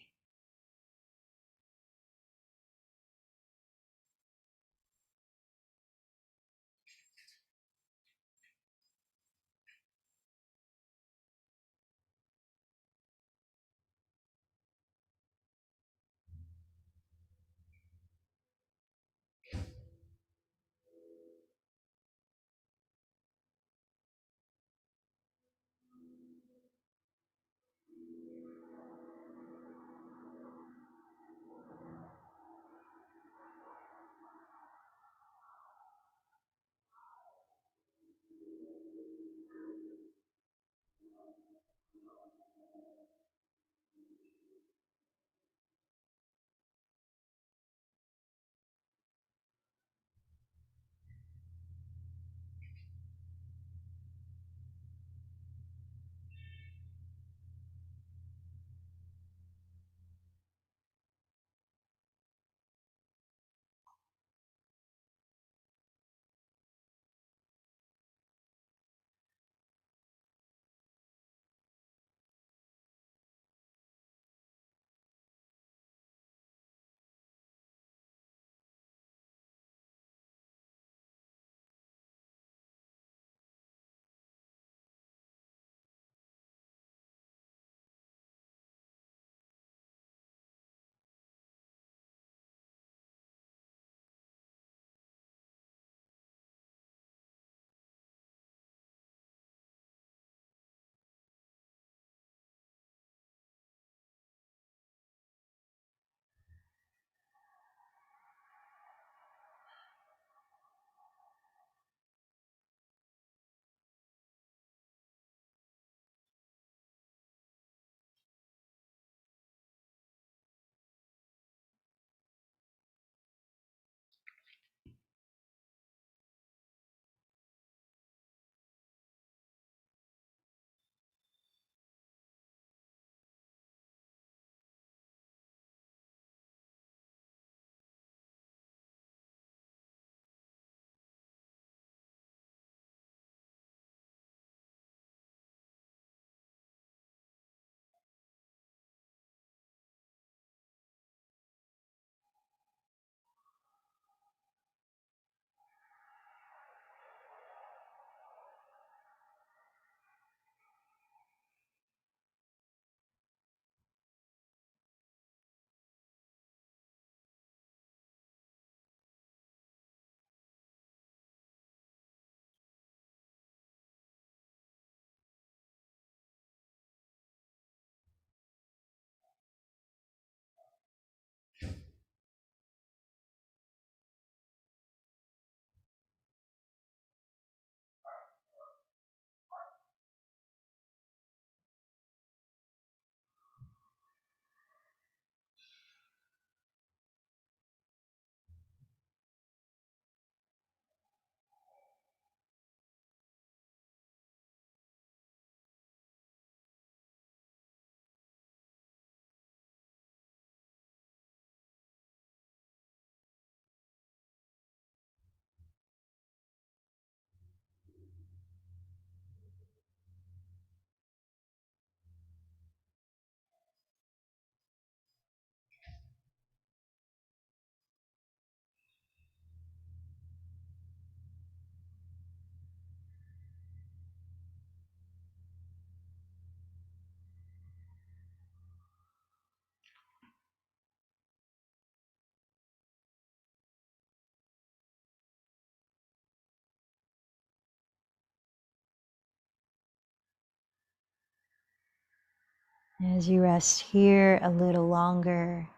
As you rest here a little longer,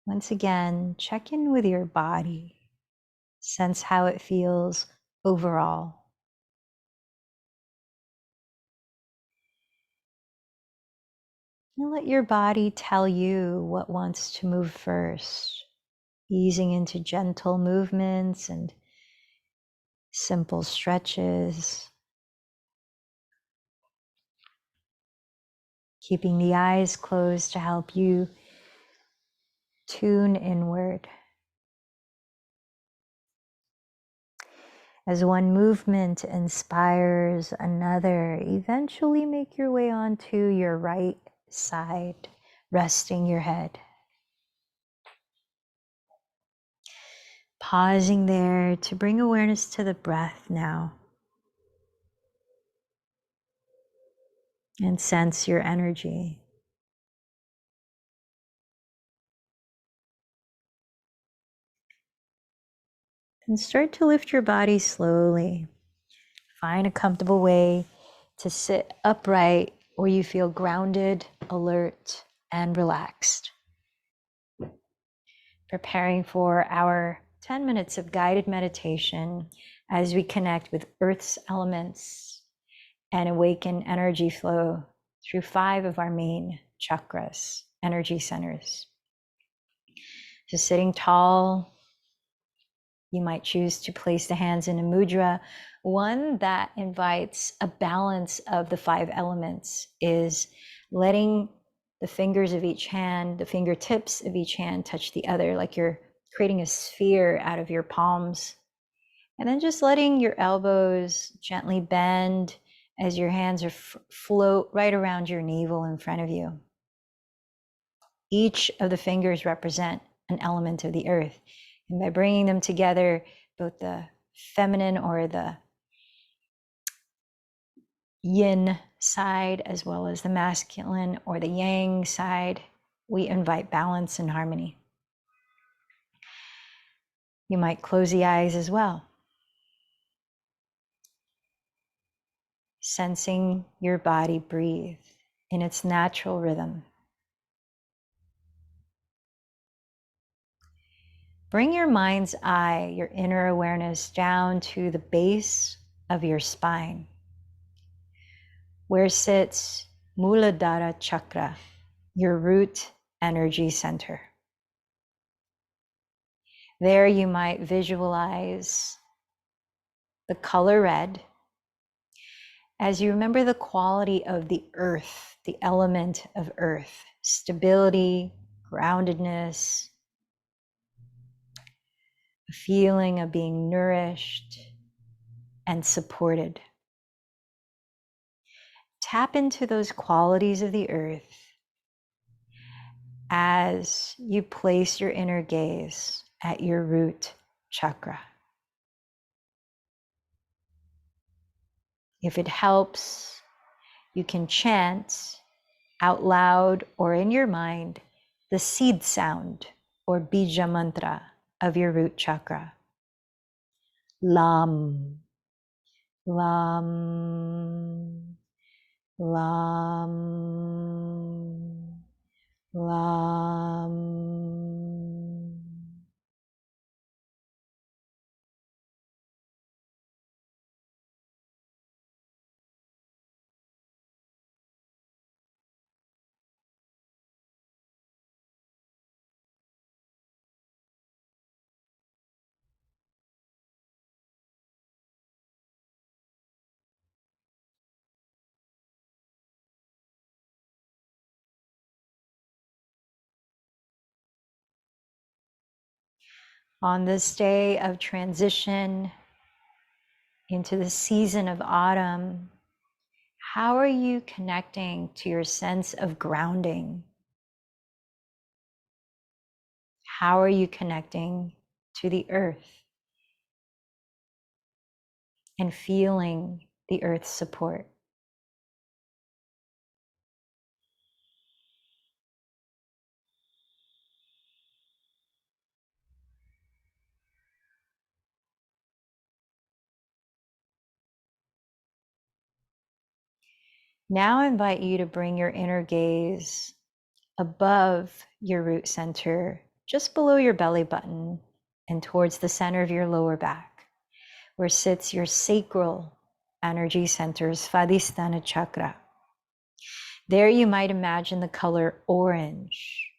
once again, check in with your body. Sense how it feels overall. And let your body tell you what wants to move first, easing into gentle movements and simple stretches. Keeping the eyes closed to help you tune inward. As one movement inspires another, eventually make your way onto your right side, resting your head. Pausing there to bring awareness to the breath now. And sense your energy. And start to lift your body slowly. Find a comfortable way to sit upright where you feel grounded, alert, and relaxed. Preparing for our 10 minutes of guided meditation as we connect with Earth's elements and awaken energy flow through 5 of our main chakras, energy centers. So sitting tall, you might choose to place the hands in a mudra. One that invites a balance of the 5 elements is letting the fingers of each hand, the fingertips of each hand touch the other, like you're creating a sphere out of your palms. And then just letting your elbows gently bend as your hands are float right around your navel in front of you. Each of the fingers represent an element of the earth. And by bringing them together, both the feminine or the yin side, as well as the masculine or the yang side, we invite balance and harmony. You might close the eyes as well. Sensing your body breathe in its natural rhythm. Bring your mind's eye, your inner awareness, down to the base of your spine, where sits Muladhara Chakra, your root energy center. There you might visualize the color red as you remember the quality of the earth, the element of earth, stability, groundedness, a feeling of being nourished and supported. Tap into those qualities of the earth as you place your inner gaze at your root chakra. If it helps, you can chant out loud or in your mind the seed sound or bija mantra of your root chakra. Lam, lam, lam, lam. On this day of transition into the season of autumn, how are you connecting to your sense of grounding? How are you connecting to the earth and feeling the earth's support? Now I invite you to bring your inner gaze above your root center, just below your belly button, and towards the center of your lower back, where sits your sacral energy center, Svadhisthana chakra. There you might imagine the color orange,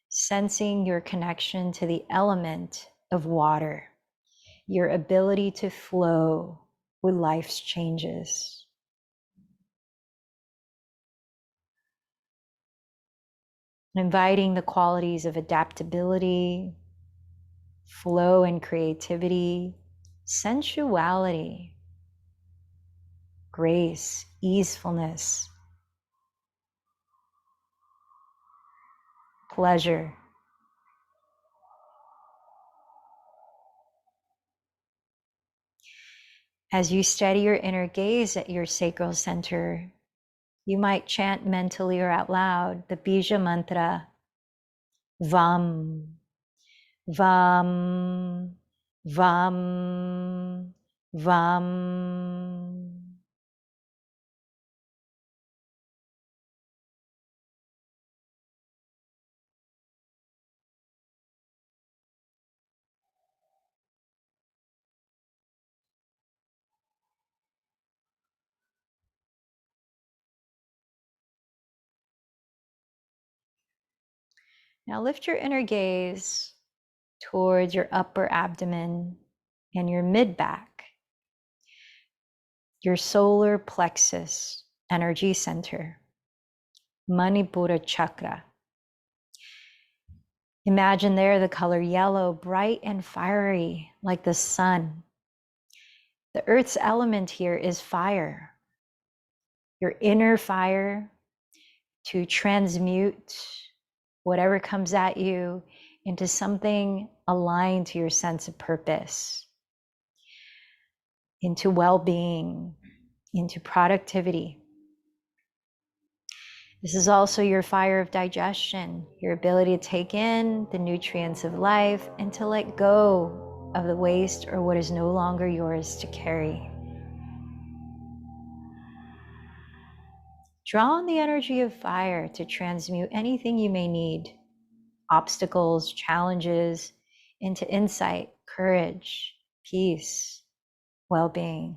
sensing your connection to the element of water, your ability to flow with life's changes. Inviting the qualities of adaptability, flow and creativity, sensuality, grace, easefulness, pleasure. As you steady your inner gaze at your sacral center, you might chant mentally or out loud the Bija mantra, Vam, Vam, Vam, Vam. Now lift your inner gaze towards your upper abdomen and your mid back, your solar plexus energy center, Manipura chakra. Imagine there the color yellow, bright and fiery like the sun. The earth's element here is fire. Your inner fire to transmute whatever comes at you into something aligned to your sense of purpose, into well-being, into productivity. This is also your fire of digestion, your ability to take in the nutrients of life and to let go of the waste or what is no longer yours to carry. Draw on the energy of fire to transmute anything you may need, obstacles, challenges, into insight, courage, peace, well-being.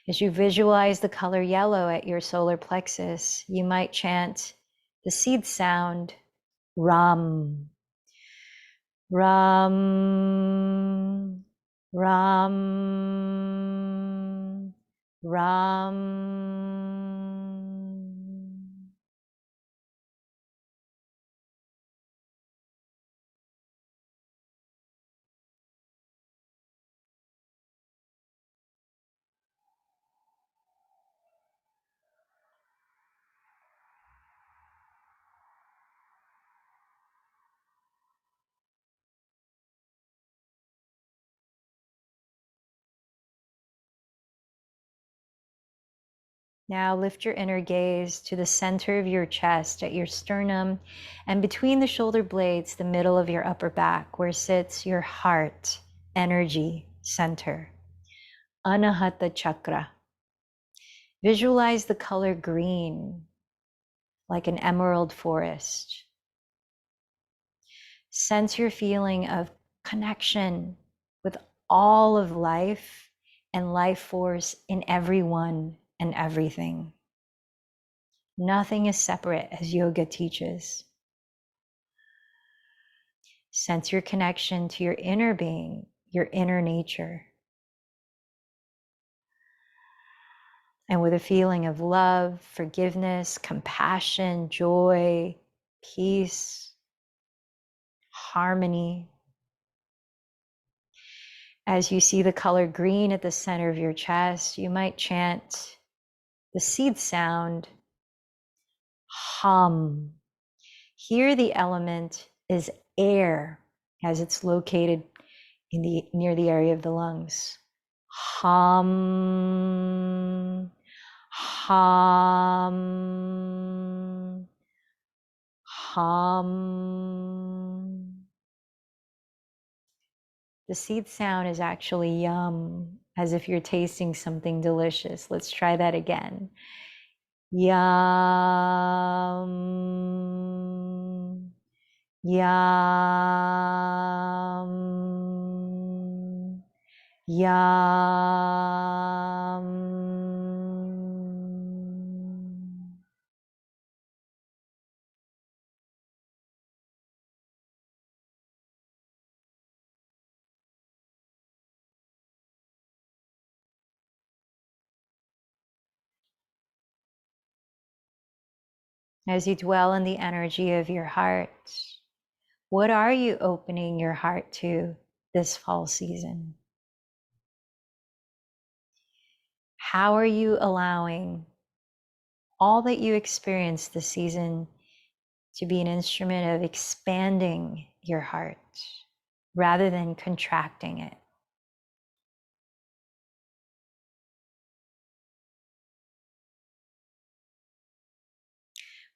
As you visualize the color yellow at your solar plexus, you might chant the seed sound, Ram, Ram, Ram, Ram. Now lift your inner gaze to the center of your chest at your sternum and between the shoulder blades, the middle of your upper back, where sits your heart energy center, Anahata chakra. Visualize the color green like an emerald forest. Sense your feeling of connection with all of life and life force in everyone and everything. Nothing is separate, as yoga teaches. Sense your connection to your inner being, your inner nature. And with a feeling of love, forgiveness, compassion, joy, peace, harmony. As you see the color green at the center of your chest, you might chant the seed sound, hum. Here the element is air, as it's located in near the area of the lungs. Hum, hum, hum. The seed sound is actually yum, as if you're tasting something delicious. Let's try that again. Yum. Yum. Yum. As you dwell in the energy of your heart, what are you opening your heart to this fall season? How are you allowing all that you experience this season to be an instrument of expanding your heart rather than contracting it?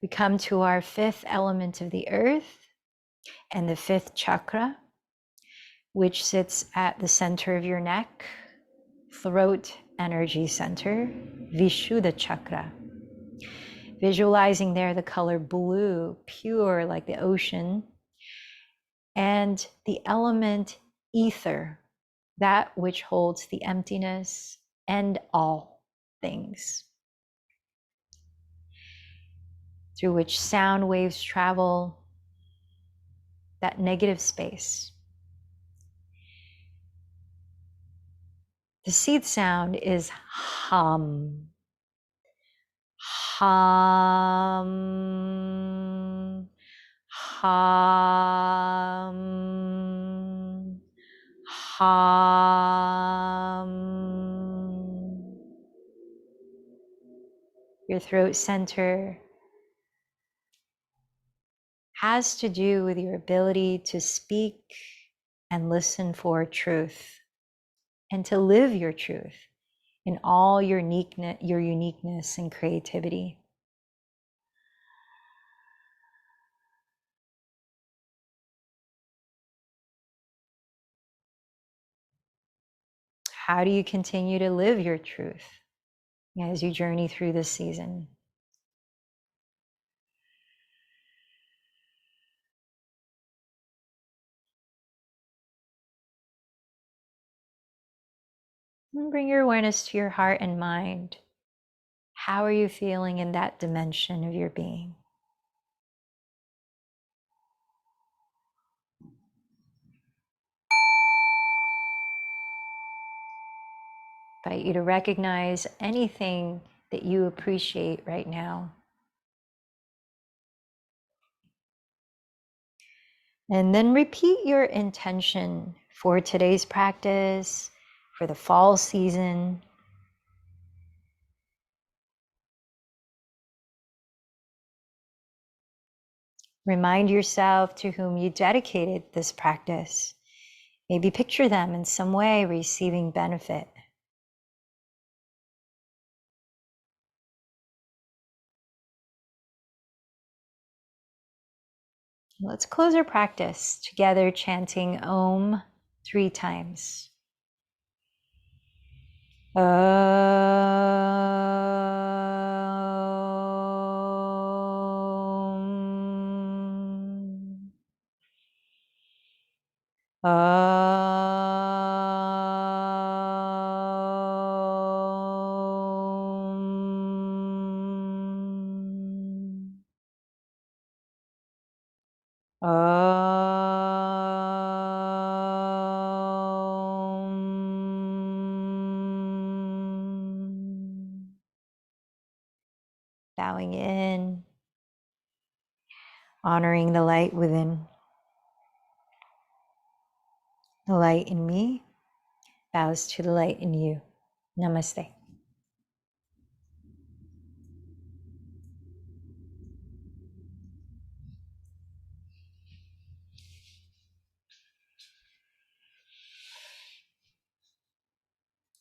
We come to our fifth element of the earth and the fifth chakra, which sits at the center of your neck, throat energy center, Vishuddha chakra. Visualizing there the color blue, pure like the ocean, and the element ether, that which holds the emptiness and all things, through which sound waves travel, that negative space. The seed sound is hum. Hum. Hum. Hum. Your throat center has to do with your ability to speak and listen for truth and to live your truth in all your uniqueness and creativity. How do you continue to live your truth as you journey through this season? And bring your awareness to your heart and mind. How are you feeling in that dimension of your being? I invite you to recognize anything that you appreciate right now. And then repeat your intention for today's practice, for the fall season. Remind yourself to whom you dedicated this practice. Maybe picture them in some way receiving benefit. Let's close our practice together chanting Om 3 times. Om. Om. Om. Bowing in, honoring the light within. The light in me bows to the light in you. Namaste.